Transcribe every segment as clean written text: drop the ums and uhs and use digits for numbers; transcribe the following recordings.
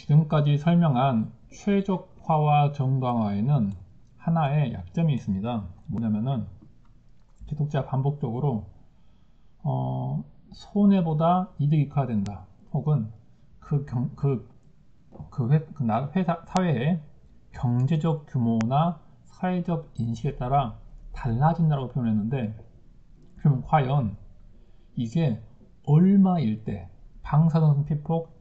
지금까지 설명한 최적화와 정당화에는 하나의 약점이 있습니다. 뭐냐면은 독자가 반복적으로 손해보다 이득이 커야 된다. 혹은 사회의 경제적 규모나 사회적 인식에 따라 달라진다고 표현했는데, 그럼 과연 이게 얼마일 때 방사선 피폭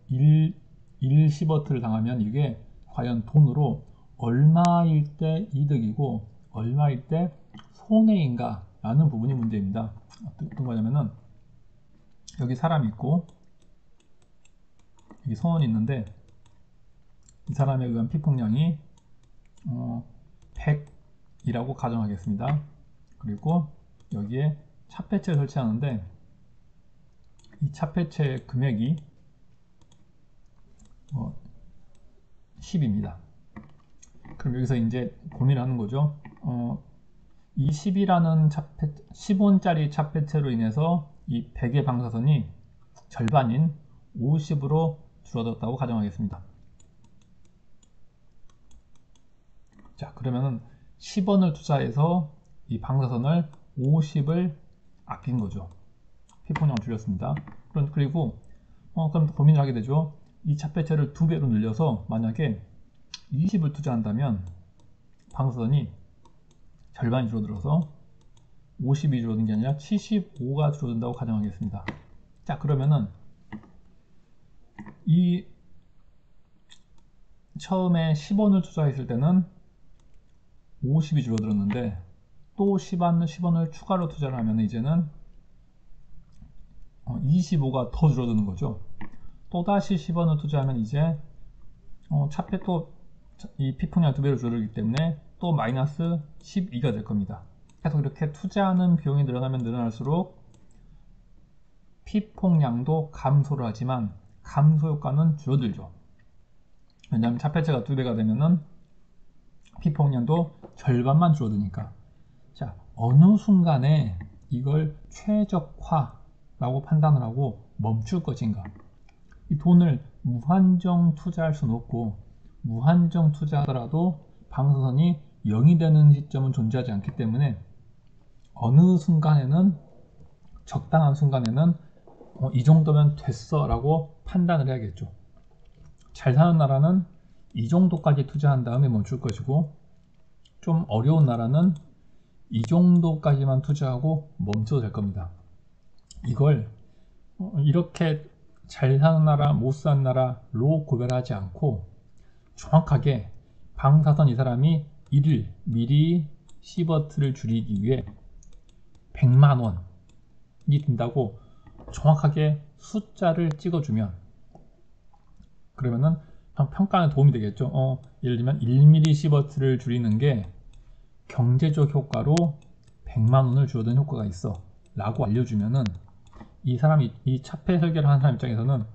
1시버트를 당하면 이게 과연 돈으로 얼마일 때 이득이고 얼마일 때 손해인가 라는 부분이 문제입니다. 어떤 거냐면은 여기 사람이 있고 여기 선원이 있는데 이 사람에 의한 피폭량이 100이라고 가정하겠습니다. 그리고 여기에 차폐체를 설치하는데 이 차폐체 금액이 10입니다. 그럼 여기서 이제 고민을 하는 거죠. 이 10이라는 10원짜리 차폐체로 인해서 이 100의 방사선이 절반인 50으로 줄어들었다고 가정하겠습니다. 자, 그러면은 10원을 투자해서 이 방사선을 50을 아낀 거죠. 피폭량을 줄였습니다. 그리고 그럼 고민을 하게 되죠. 이 차폐체를 2배로 늘려서 만약에 20을 투자한다면 방사선이 절반이 줄어들어서 50이 줄어든 게 아니라 75가 줄어든다고 가정하겠습니다. 자, 그러면은 이 처음에 10원을 투자했을 때는 50이 줄어들었는데 또 10원을 추가로 투자를 하면 이제는 25가 더 줄어드는 거죠. 또다시 10원을 투자하면 이제 이 피폭량 2배로 줄어들기 때문에 또 마이너스 12가 될 겁니다. 계속 이렇게 투자하는 비용이 늘어나면 늘어날수록 피폭량도 감소를 하지만 감소 효과는 줄어들죠. 왜냐하면 차폐체가 2배가 되면은 피폭량도 절반만 줄어드니까. 자, 어느 순간에 이걸 최적화라고 판단을 하고 멈출 것인가? 이 돈을 무한정 투자할 수는 없고 무한정 투자하더라도 방사선이 0이 되는 시점은 존재하지 않기 때문에 어느 순간에는 적당한 순간에는 이 정도면 됐어 라고 판단을 해야겠죠. 잘 사는 나라는 이 정도까지 투자한 다음에 멈출 것이고 좀 어려운 나라는 이 정도까지만 투자하고 멈춰도 될 겁니다. 이걸 이렇게 잘 사는 나라, 못 사는 나라로 구별하지 않고 정확하게 방사선 이 사람이 1일 미리 시버트를 줄이기 위해 100만 원이 든다고 정확하게 숫자를 찍어주면 그러면은 평가에 도움이 되겠죠. 예를 들면 1mm 시버트를 줄이는 게 경제적 효과로 100만 원을 줄어드는 효과가 있어 라고 알려주면은 이 차폐 설계를 하는 사람 입장에서는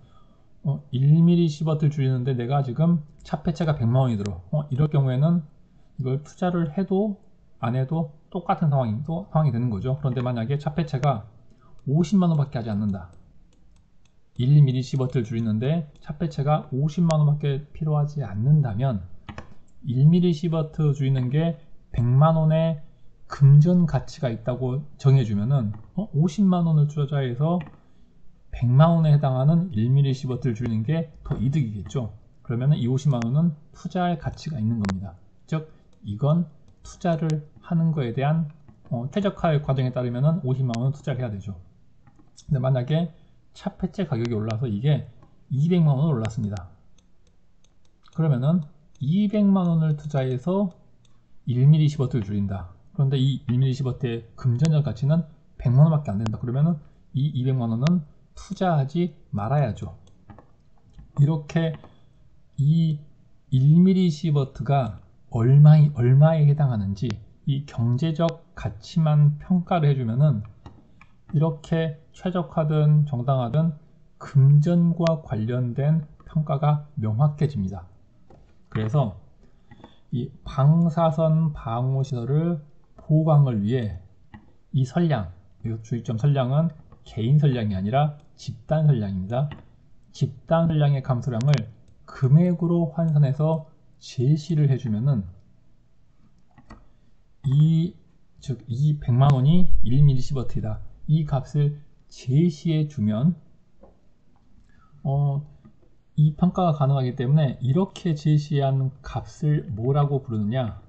1mm 시버트를 줄이는데 내가 지금 차폐체가 100만 원이 들어. 이럴 경우에는 이걸 투자를 해도 안 해도 똑같은 상황이 되는 거죠. 그런데 만약에 차폐체가 50만 원밖에 하지 않는다. 1mm 시버트를 줄이는데 차폐체가 50만 원밖에 필요하지 않는다면 1mm 시버트 줄이는 게 100만 원의 금전 가치가 있다고 정해주면은 50만 원을 투자해서 100만 원에 해당하는 1mm 시버트를 줄이는 게 더 이득이겠죠. 그러면은 이 50만 원은 투자할 가치가 있는 겁니다. 즉 이건 투자를 하는 거에 대한 최적화의 과정에 따르면은 50만 원은 투자를 해야 되죠. 근데 만약에 차폐체 가격이 올라서 이게 200만 원 올랐습니다. 그러면은 200만 원을 투자해서 1mm 시버트를 줄인다. 그런데 이 1mm 시버트의 금전적 가치는 100만 원밖에 안 된다. 그러면은 이 200만 원은 투자하지 말아야죠. 이렇게 이 1mm 시버트가 얼마에 해당하는지 이 경제적 가치만 평가를 해주면은 이렇게 최적화든 정당화든 금전과 관련된 평가가 명확해집니다. 그래서 이 방사선 방호 시설을 보강을 위해 이 선량, 주의점 선량은 개인 선량이 아니라 집단 선량입니다. 집단 선량의 감소량을 금액으로 환산해서 제시를 해주면은 이 100만 원이 1mS이다. 이 값을 제시해 주면 이 평가가 가능하기 때문에 이렇게 제시한 값을 뭐라고 부르느냐?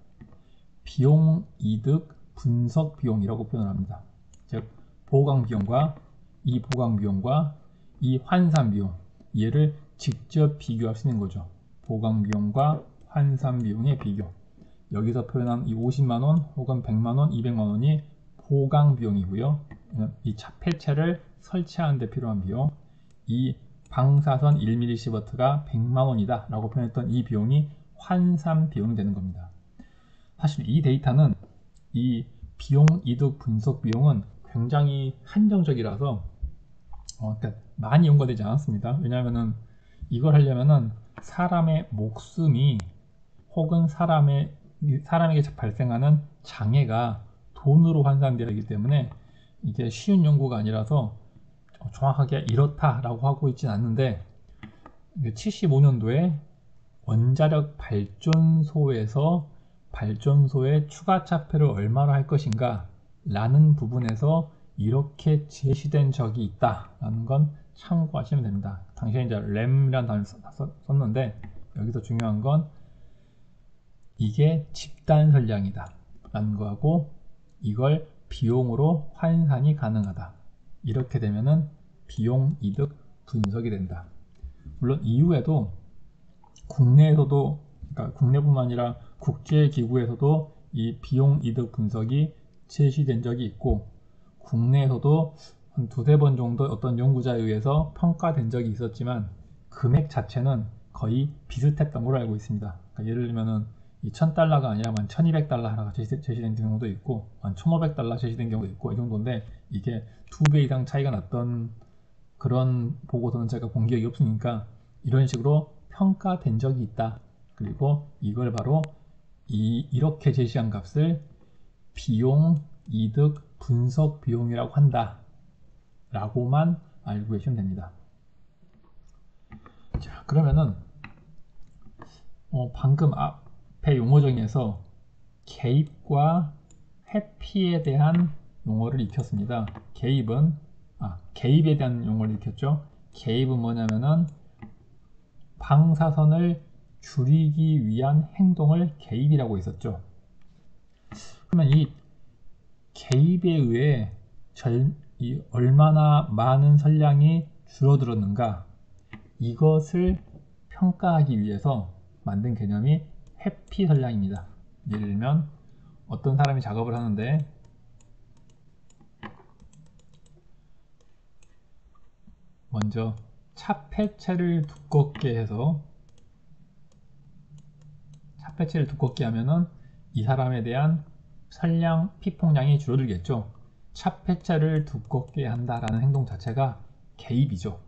비용 이득 분석 비용이라고 표현을 합니다. 즉 보강 비용과 이 보강 비용과 이 환산 비용, 얘를 직접 비교할 수 있는 거죠. 보강 비용과 환산 비용의 비교. 여기서 표현한 이 50만원 혹은 100만원, 200만원이 보강 비용이고요. 이 차폐체를 설치하는 데 필요한 비용, 이 방사선 1mS가 100만원이다 라고 표현했던 이 비용이 환산 비용이 되는 겁니다. 사실 이 데이터는, 이 비용 이득 분석 비용은 굉장히 한정적이라서 그러니까 많이 연구되지 않았습니다. 왜냐하면은 이걸 하려면은 사람의 목숨이 혹은 사람에게 발생하는 장애가 돈으로 환산되어 있기 때문에 이게 쉬운 연구가 아니라서 정확하게 이렇다라고 하고 있진 않는데, 75년도에 원자력 발전소에서 발전소의 추가 차폐를 얼마나 할 것인가 라는 부분에서 이렇게 제시된 적이 있다 라는 건 참고하시면 됩니다. 당시에 이제 램이라는 단어를 썼는데, 여기서 중요한 건 이게 집단 선량이다 라는 거하고 이걸 비용으로 환산이 가능하다, 이렇게 되면은 비용 이득 분석이 된다. 물론 이후에도 국내에서도, 그러니까 국내뿐만 아니라 국제기구에서도 이 비용 이득 분석이 제시된 적이 있고, 국내에서도 한 두세 번 정도 어떤 연구자에 의해서 평가된 적이 있었지만 금액 자체는 거의 비슷했던 걸로 알고 있습니다. 그러니까 예를 들면은 이 $1000가 아니라 1200달러가 제시된 경우도 있고 1500달러 제시된 경우도 있고 이 정도인데, 이게 2배 이상 차이가 났던 그런 보고서는 제가 본 기억이 없으니까 이런 식으로 평가된 적이 있다. 그리고 이걸 바로 이렇게 제시한 값을 비용 이득 분석 비용이라고 한다 라고만 알고 계시면 됩니다. 자, 그러면은 방금 앞에 용어 중에서 개입과 회피에 대한 용어를 익혔습니다. 개입에 대한 용어를 익혔죠. 개입은 뭐냐면은 방사선을 줄이기 위한 행동을 개입이라고 했었죠. 그러면 이 개입에 의해 얼마나 많은 선량이 줄어들었는가, 이것을 평가하기 위해서 만든 개념이 회피 선량입니다. 예를 들면 어떤 사람이 작업을 하는데 먼저 차폐체를 두껍게 해서, 차폐체를 두껍게 하면은 이 사람에 대한 선량 피폭량이 줄어들겠죠. 차폐체를 두껍게 한다라는 행동 자체가 개입이죠.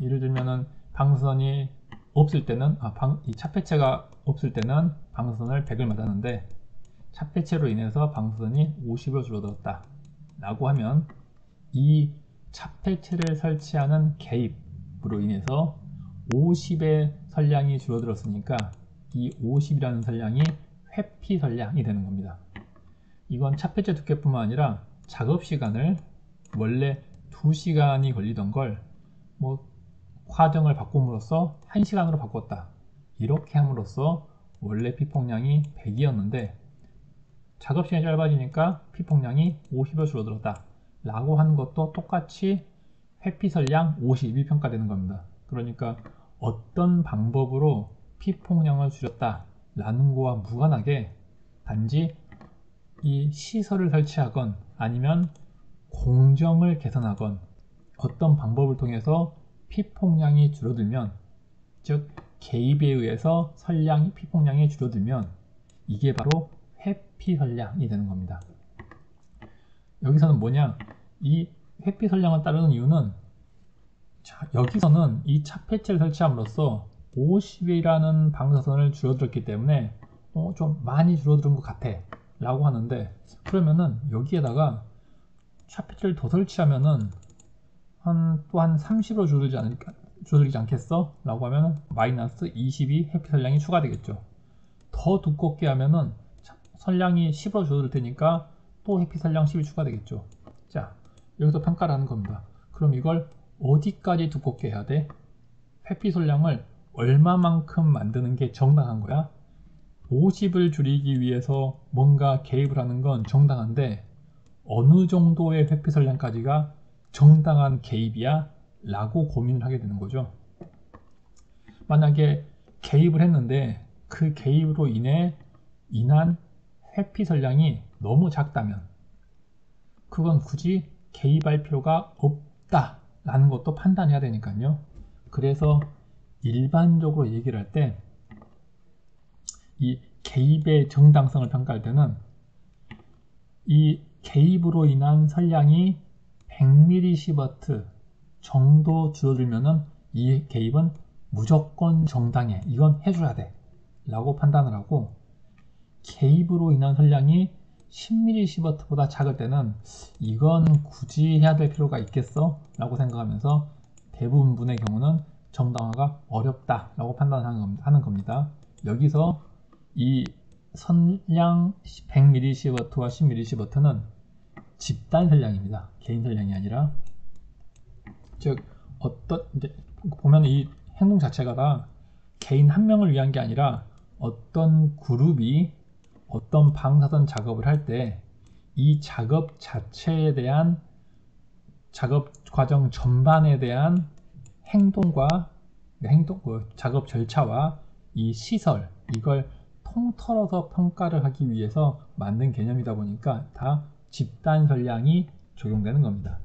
예를 들면은 방사선이 없을 때는 이 차폐체가 없을 때는 방사선을 100을 맞았는데 차폐체로 인해서 방사선이 50으로 줄어들었다 라고 하면 이 차폐체를 설치하는 개입으로 인해서 50의 선량이 줄어들었으니까 이 50이라는 선량이 회피 선량이 되는 겁니다. 이건 차폐체 두께뿐만 아니라 작업 시간을 원래 2시간이 걸리던 걸 과정을 바꿈으로써 1시간으로 바꿨다, 이렇게 함으로써 원래 피폭량이 100이었는데 작업 시간이 짧아지니까 피폭량이 50으로 줄어들었다 라고 하는 것도 똑같이 회피 선량 50이 평가되는 겁니다. 그러니까 어떤 방법으로 피폭량을 줄였다 라는 거와 무관하게 단지 이 시설을 설치하건 아니면 공정을 개선하건 어떤 방법을 통해서 피폭량이 줄어들면, 즉 개입에 의해서 피폭량이 줄어들면 이게 바로 회피 선량이 되는 겁니다. 여기서는 뭐냐, 이 회피 선량을 따르는 이유는, 여기서는 이 차폐체를 설치함으로써 50이라는 방사선을 줄어들었기 때문에 좀 많이 줄어든 것 같아 라고 하는데, 그러면은 여기에다가 차폐체를 더 설치하면은 또 한 30으로 줄어들지 줄어들지 않겠어? 라고 하면 마이너스 22 회피선량이 추가되겠죠. 더 두껍게 하면은 선량이 10으로 줄어들 테니까 또 회피선량 10이 추가되겠죠. 자, 여기서 평가를 하는 겁니다. 그럼 이걸 어디까지 두껍게 해야 돼? 회피선량을 얼마만큼 만드는 게 정당한 거야? 50을 줄이기 위해서 뭔가 개입을 하는 건 정당한데 어느 정도의 회피선량까지가 정당한 개입이야? 라고 고민을 하게 되는 거죠. 만약에 개입을 했는데 그 개입으로 인한 회피선량이 너무 작다면 그건 굳이 개입할 필요가 없다 라는 것도 판단해야 되니까요. 그래서 일반적으로 얘기를 할 때 이 개입의 정당성을 평가할 때는 이 개입으로 인한 선량이 100mSv 정도 줄어들면은 이 개입은 무조건 정당해. 이건 해줘야 돼. 라고 판단을 하고 개입으로 인한 선량이 10mSv보다 작을 때는 이건 굳이 해야 될 필요가 있겠어? 라고 생각하면서 대부분 분의 경우는 정당화가 어렵다 라고 판단하는 겁니다. 여기서 이 선량 100mSv와 10mSv는 집단 선량입니다. 개인 선량이 아니라. 즉 이제 보면 이 행동 자체가 다 개인 한 명을 위한 게 아니라 어떤 그룹이 어떤 방사선 작업을 할 때 이 작업 자체에 대한 작업 과정 전반에 대한 작업 절차와 이 시설 이걸 통틀어서 평가를 하기 위해서 만든 개념이다 보니까 다 집단 선량이 적용되는 겁니다.